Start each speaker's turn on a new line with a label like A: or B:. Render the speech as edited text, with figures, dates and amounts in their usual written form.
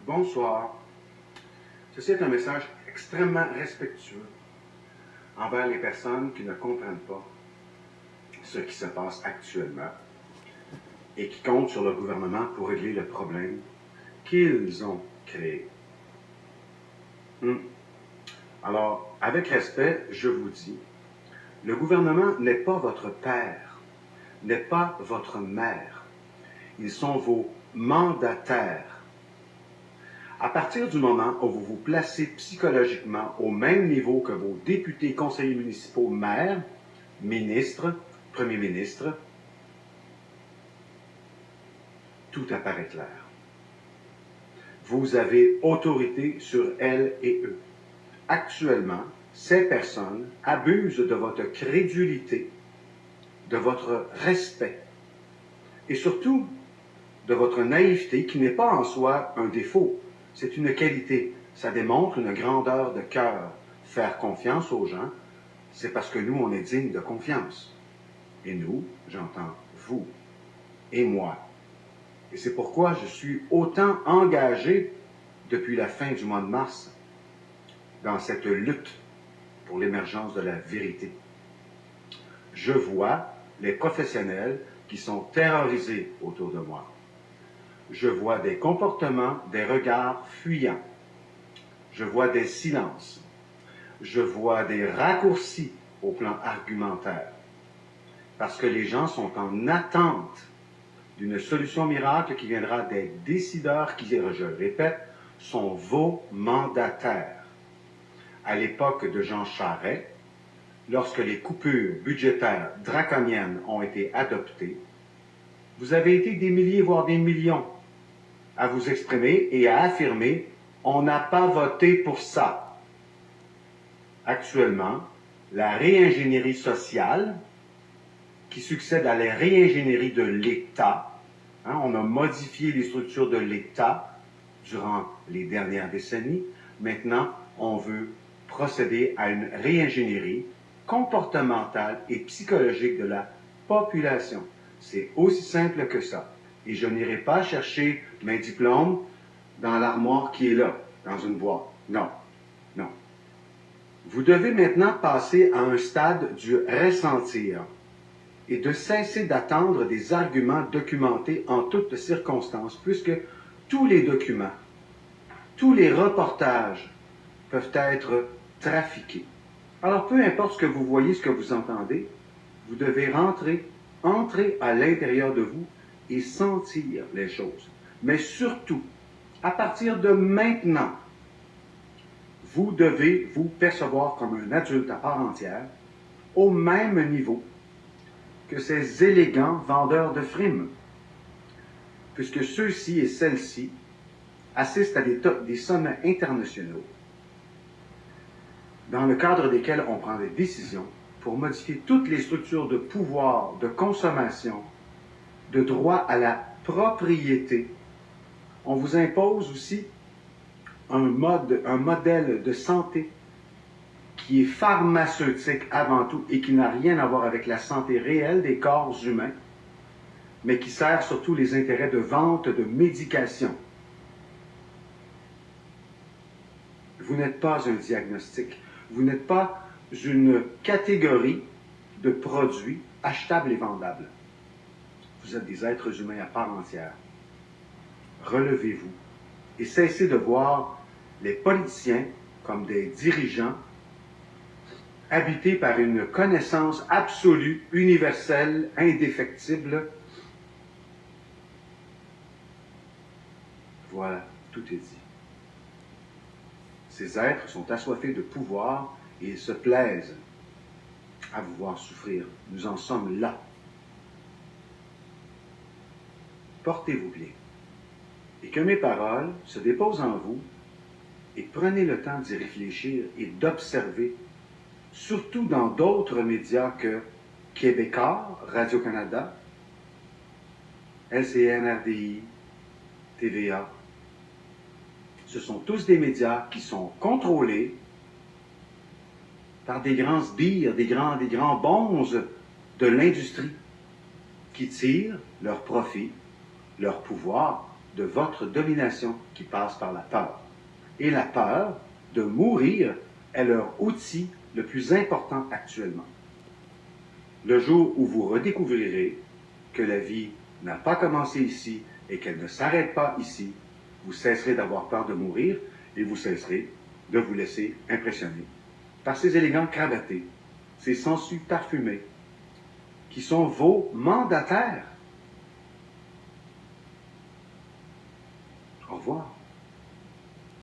A: Bonsoir. Ceci est un message extrêmement respectueux envers les personnes qui ne comprennent pas ce qui se passe actuellement et qui comptent sur le gouvernement pour régler le problème qu'ils ont créé. Alors, avec respect, je vous dis, le gouvernement n'est pas votre père, n'est pas votre mère. Ils sont vos mandataires. À partir du moment où vous vous placez psychologiquement au même niveau que vos députés, conseillers municipaux, maires, ministres, premiers ministres, tout apparaît clair. Vous avez autorité sur elles et eux. Actuellement, ces personnes abusent de votre crédulité, de votre respect et surtout de votre naïveté qui n'est pas en soi un défaut. C'est une qualité. Ça démontre une grandeur de cœur. Faire confiance aux gens, c'est parce que nous, on est digne de confiance. Et nous, j'entends vous et moi. Et c'est pourquoi je suis autant engagé depuis la fin du mois de mars dans cette lutte pour l'émergence de la vérité. Je vois les professionnels qui sont terrorisés autour de moi. Je vois des comportements, des regards fuyants. Je vois des silences. Je vois des raccourcis au plan argumentaire. Parce que les gens sont en attente d'une solution miracle qui viendra des décideurs qui, je le répète, sont vos mandataires. À l'époque de Jean Charest, lorsque les coupures budgétaires draconiennes ont été adoptées, vous avez été des milliers, voire des millions, à vous exprimer et à affirmer « on n'a pas voté pour ça ». Actuellement, la réingénierie sociale, qui succède à la réingénierie de l'État, on a modifié les structures de l'État durant les dernières décennies. Maintenant, on veut procéder à une réingénierie comportementale et psychologique de la population. C'est aussi simple que ça. Et je n'irai pas chercher mes diplômes dans l'armoire qui est là, dans une boîte. Non, non. Vous devez maintenant passer à un stade du ressentir et de cesser d'attendre des arguments documentés en toutes circonstances, puisque tous les documents, tous les reportages peuvent être trafiqués. Alors, peu importe ce que vous voyez, ce que vous entendez, vous devez entrer à l'intérieur de vous et sentir les choses. Mais surtout, à partir de maintenant, vous devez vous percevoir comme un adulte à part entière, au même niveau que ces élégants vendeurs de frimes, puisque ceux-ci et celles-ci assistent à des sommets internationaux dans le cadre desquels on prend des décisions pour modifier toutes les structures de pouvoir, de consommation, de droit à la propriété. On vous impose aussi un modèle de santé qui est pharmaceutique avant tout et qui n'a rien à voir avec la santé réelle des corps humains, mais qui sert surtout les intérêts de vente de médication. Vous n'êtes pas un diagnostic. Vous n'êtes pas une catégorie de produits achetables et vendables. Vous êtes des êtres humains à part entière. Relevez-vous et cessez de voir les politiciens comme des dirigeants habités par une connaissance absolue, universelle, indéfectible. Voilà, tout est dit. Ces êtres sont assoiffés de pouvoir et ils se plaisent à vous voir souffrir. Nous en sommes là. Portez-vous bien. Et que mes paroles se déposent en vous et prenez le temps d'y réfléchir et d'observer, surtout dans d'autres médias que Québécois, Radio-Canada, LCN, RDI, TVA. Ce sont tous des médias qui sont contrôlés par des grands sbires, des grands bonzes de l'industrie qui tirent leur profit, leur pouvoir de votre domination qui passe par la peur. Et la peur de mourir est leur outil le plus important actuellement. Le jour où vous redécouvrirez que la vie n'a pas commencé ici et qu'elle ne s'arrête pas ici, vous cesserez d'avoir peur de mourir et vous cesserez de vous laisser impressionner par ces élégants cravatés, ces sangsues parfumés, qui sont vos mandataires. Au revoir.